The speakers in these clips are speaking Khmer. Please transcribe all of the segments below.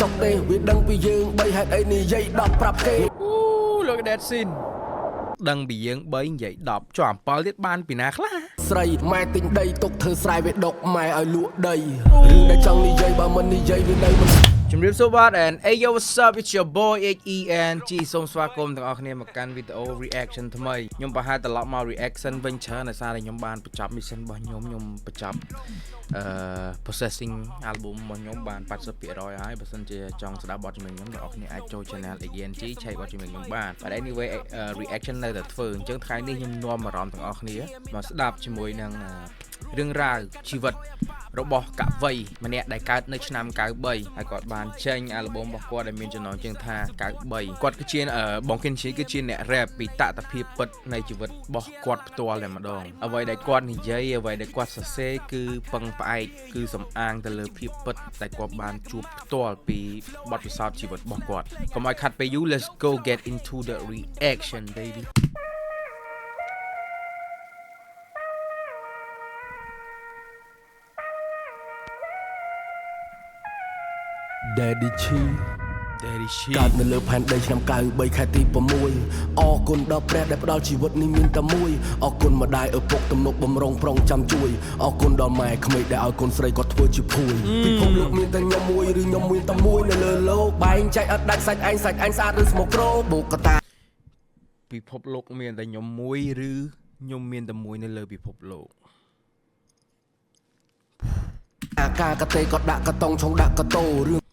សុកទេវាដឹងពីយើង3ហេតុអីនិយាយ10ប្រាប់គេ Look at that scene ដឹងពីយើង3និយាយ10ជាប់7ទៀតបានពីណាខ្លះ ស្រីម៉ែទិញដីទុកធ្វើស្រែវាដុកម៉ែឲ្យលក់ដីរឿងដែលចង់និយាយបើមិននិយាយវានៅមិន ជំរាបសួរបាទ and hey yo what's up it's your boy HENG សូមស្វាគមន៍ទាំងអស់គ្នាមកកាន់វីដេអូ reaction ថ្មីខ្ញុំប្រហែលត្រឡប់មក reaction វិញច្រើនដោយសារតែខ្ញុំបានបញ្ចប់ mission របស់ខ្ញុំបញ្ចប់processing album របស់ខ្ញុំបាន 80% ហើយបើសិនជាចង់ស្ដាប់បទចម្រៀងខ្ញុំទាំងអស់គ្នាអាចចូល channel HENG ឆែកបទចម្រៀងខ្ញុំបាន but anyway reaction នៅតែធ្វើអញ្ចឹងថ្ងៃនេះខ្ញុំនាំអារម្មណ៍ទាំងអស់គ្នាមកស្ដាប់ជាមួយនឹងរឿងរ៉ាវជីវិតរបស់កវីម្នាក់ដែលកើតនៅឆ្នាំ93ហើយគាត់បានចេញអាល់ប៊ុមរបស់គាត់ដែលមានចំណងជើងថា93គាត់គឺជាបងគិនឈីគឺជាអ្នក rap ពីតតភាពពិតនៃជីវិតរបស់គាត់ផ្ទាល់តែម្ដងអ្វីដែលគាត់និយាយអ្វីដែលគាត់សរសេរគឺពឹងផ្អែកគឺសំអាងទៅលើភាពពិតដែលគាត់បានជួបផ្ទាល់ពីបទពិសោធន៍ជីវិតរបស់គាត់កុំឲ្យខាត់ពេលយូរ let's go get into the reaction baby Daddy Chi កើត នៅលើផែនដីឆ្នាំ93ខែទី6អរគុណដល់ព្រះដែលផ្ដល់ជីវិតនេះមានតែមួយអរគុណម្ដាយឪពុកទំនុកបំរុងប្រុងចាំជួយអរគុណដល់ម៉ែក្មេកដែលឲ្យកូនស្រីគាត់ធ្វើជាភួយពិភពលោកមានតែខ្ញុំមួយឬខ្ញុំមានតែមួយនៅលើលោកបែងចែកអត់ដាច់សាច់ឯងស្អាតឬស្មោកក្របូកតាពិភពលោកមានតែខ្ញុំមួយឬខ្ញុំមានតែមួយនៅលើពិភពលោកអាការកតេក៏ដាក់កតងឆុងដាក់កតោរឿង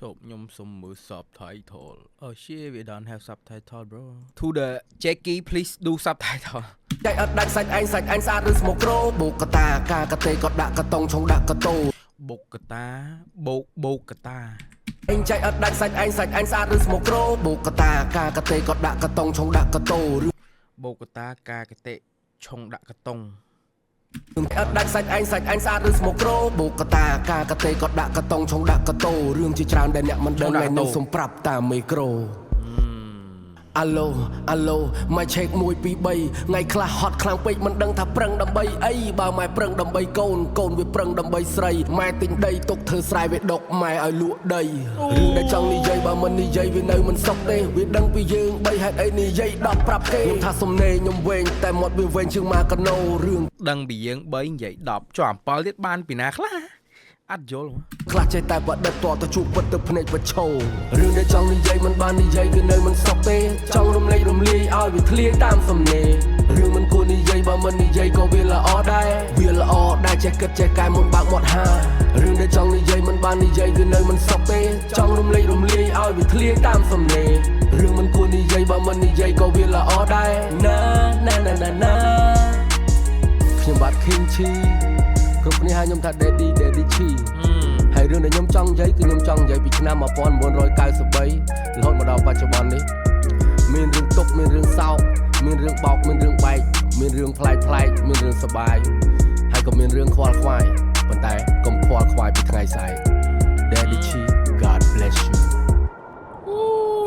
ចប់ខ្ញុំសុំមើល subtitle oh shit we don't have subtitle bro to the Jackie please do subtitle ចែកអត់ដាច់សាច់ឯងស្អាតឬស្មោកក្របូកតាការកតេក៏ដាក់កតងឆុងដាក់កតោបូកតាបូកតាឯងចែកអត់ដាច់សាច់ឯងស្អាតឬស្មោកក្របូកតាការកតេក៏ដាក់កតងឆុងដាក់កតោបូកតាការកតេឆុងដាក់កតងអត់ដាច់សាច់ឯងស្អាតឬស្មោកក្របូកតាការកតេក៏ដាក់កតងឆុងដាក់កតោរឿងជាច្រើនដែលអ្នកមិនដឹងឯនឹងសុំប្រាប់តាមមេក្រូអាឡូម៉ែឆេក1 2 3ថ្ងៃខ្លះហត់ខ្លាំងពេកមិនដឹងថាប្រឹងដើម្បីអីបើម៉ែប្រឹងដើម្បីកូនវាប្រឹងដើម្បីស្រីម៉ែទិញដីទុកធ្វើស្រែវាដុកម៉ែឲ្យលក់ដីរឿងដែលចង់និយាយបើមិននិយាយវានៅមិនសុខទេវាដឹងពីយើង3ហេតុអីនិយាយ10ប្រាប់គេខ្ញុំថាសំណេរខ្ញុំវែងតែមាត់វាវែងជាងម៉ាកាណូរឿងដឹងពីយើង3និយាយ10ជាប់7ទៀតបានពីណាខ្លះអត់យល់ខ្លះចេះតែបដិតតទៅជួបពិតទៅភ្នែកបិទឈោរឿងដែលចង់និយាយមិនបាននិយាយវានៅមិនសុខទេចង់រំលែករំលាយឲ្យវាធ្លាយតាមសំណេររឿងមិនគួរនិយាយបើមិននិយាយក៏វាល្អដែរវាល្អដែរចេះគិតចេះកែមុនបើកមាត់ហារឿងដែលចង់និយាយមិនបាននិយាយវានៅមិនសុខទេចង់រំលែករំលាយឲ្យវាធ្លាយតាមសំណេររឿងមិនគួរនិយាយបើមិននិយាយក៏វាល្អដែរណាខ្ញុំបាទ King Chi គ្រប់គ្នាហៅខ្ញុំថា Daddy Chi ហើយរឿងដែលខ្ញុំចង់និយាយគឺខ្ញុំចង់និយាយពីឆ្នាំ1993រហូតមកដល់បច្ចុប្បន្ននេះមានរឿងទុកមានរឿងសោកមានរឿងបោកមានរឿងបែកមានរឿងប្លែកមានរឿងសប្បាយហើយក៏មានរឿងខ្វល់ខ្វាយប៉ុន្តែកុំខ្វល់ខ្វាយពីថ្ងៃស្អែក Daddy Chi God bless you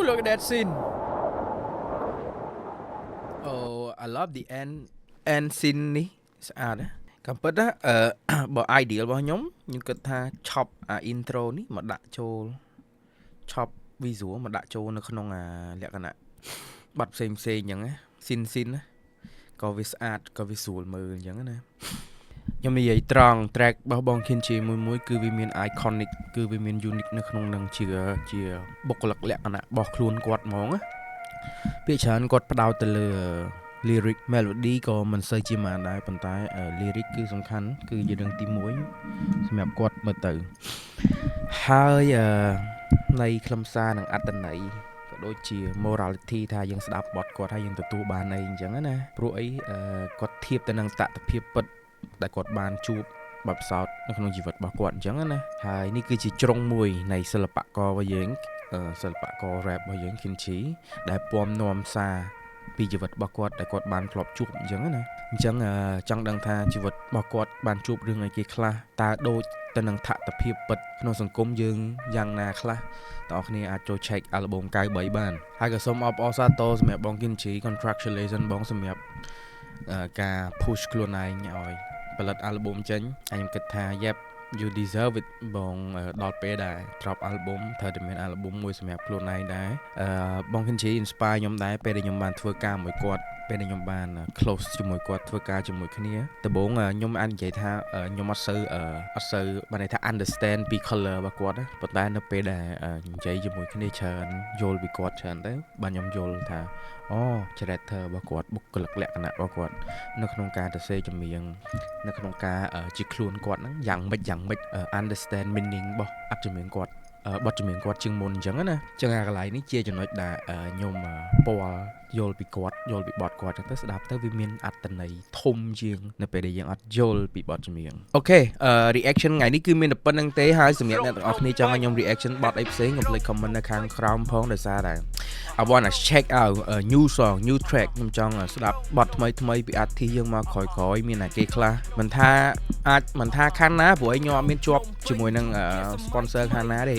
look at that scene oh I love the end scene នេះស្អាតណាកំពិតណាបើ ideal របស់ខ្ញុំគិតថាឆប់អា intro នេះមកដាក់ចូលឆប់ visual មកដាក់ចូលនៅក្នុងអាលក្ខណៈប័ណ្ណផ្សេងអញ្ចឹងណា scene ណាក៏វាស្អាតក៏វាស្រួលមើលអញ្ចឹងណាខ្ញុំនិយាយត្រង់ track របស់បង Kinchi មួយគឺវាមាន iconic គឺវាមាន unique នៅក្នុងនឹងជាបុគ្គលិកលក្ខណៈរបស់ខ្លួនគាត់ហ្មងណាពាក្យច្រើនគាត់ផ្ដោតទៅលើlyric melody ក៏មិនសូវជាម៉ានដែរប៉ុន្តែ lyric គឺសំខាន់គឺជារឿងទី1សម្រាប់គាត់មើលទៅហើយនៃខ្លឹមសារនិងអត្ថន័យក៏ដូចជា morality ថាយើងស្ដាប់បទគាត់ហើយយើងទទួលបានអីអញ្ចឹងណាព្រោះអីគាត់ធៀបទៅនឹងតថភាពពិតដែលគាត់បានជួបបទពិសោធន៍នៅក្នុងជីវិតរបស់គាត់អញ្ចឹងណាហើយនេះគឺជាជ្រុងមួយនៃសិល្បកររបស់យើងសិល្បករ rap របស់យើង Kinchi ដែលពំនាំសារពីជីវិតរបស់គាត់ដែលគាត់បានធ្លាប់ជួបអញ្ចឹងណាអញ្ចឹងចង់ដឹងថាជីវិតរបស់គាត់បានជួបរឿងអីគេខ្លះតើដូចទៅនឹងថតភាពពិតក្នុងសង្គមយើងយ៉ាងណាខ្លះតើអ្នកគ្នាអាចចូល check album 93បានហើយក៏សូមអបអរសាទរសម្រាប់បង Kinchi congratulations បងសម្រាប់ការ push ខ្លួនឯងឲ្យផលិត album ចេញហើយខ្ញុំគិតថា yep you deserve it បងដល់ពេលដែរ drop album ត្រូវតែមាន album មួយសម្រាប់ខ្លួនឯងដែរបង Kenji inspire ខ្ញុំដែរពេលដែលខ្ញុំបានធ្វើការមួយគាត់ពេលដែលខ្ញុំបាន close ជាមួយគាត់ធ្វើការជាមួយគ្នាដំបូងខ្ញុំអាចនិយាយថាខ្ញុំអត់សូវបានន័យថា understand ពី color របស់គាត់ណាប៉ុន្តែនៅពេលដែលនិយាយជាមួយគ្នាច្រើនយល់ពីគាត់ច្រើនទៅបានខ្ញុំយល់ថាអូ character របស់គាត់បុគ្គលិកលក្ខណៈរបស់គាត់នៅក្នុងការទៅសេចម្រៀងនៅក្នុងការជាខ្លួនគាត់ហ្នឹងយ៉ាងម៉េច understand meaning របស់អត្ថចម្រៀងគាត់បទចម្រៀងគាត់ជាងមុនអញ្ចឹងណាចឹងអាកន្លែងនេះជាចំណុចដែលខ្ញុំពណ៌យល់ពីគាត់យល់ពីបទគាត់ចឹងទៅស្ដាប់ទៅវាមានអត្ថន័យធំជាងនៅពេលដែលយើងអត់យល់ពីបទចម្រៀងអូខេreaction ថ្ងៃនេះគឺមានតែប៉ុណ្្នឹងទេហើយសម្រាប់អ្នកទាំងអស់គ្នាចង់ឲ្យខ្ញុំ reaction បទអីផ្សេងកុំភ្លេច comment នៅខាងក្រោមផងដោយសារតែ I wanna check out a new song new track ខ្ញុំចង់ស្ដាប់បទថ្មីពី artist យើងមកក្រោយមានតែគេខ្លះមិនថាខាងណាព្រោះខ្ញុំអត់មានជាប់ជាមួយនឹង sponsor ខាងណាទេ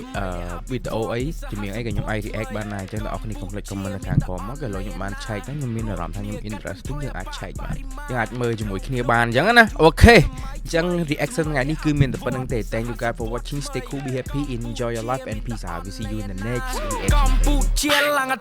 វីដេអូអីជំនាញអីក៏ខ្ញុំអាច react បានដែរអញ្ចឹងអ្នកនរគ្នាកុំភ្លេច comment នៅខាងក្រោមមកក៏លោកខ្ញុំបានឆែកទៅខ្ញុំមានអារម្មណ៍ថាខ្ញុំ interesting យើងអាចឆែកបានយើងអាចមើលជាមួយគ្នាបានអញ្ចឹងណាអូខេអញ្ចឹង reaction ថ្ងៃនេះគឺមានតែប៉ុណ្្នឹងទេ Thank you guys for watching stay cool be happy enjoy your life and peace out we see you in the next reaction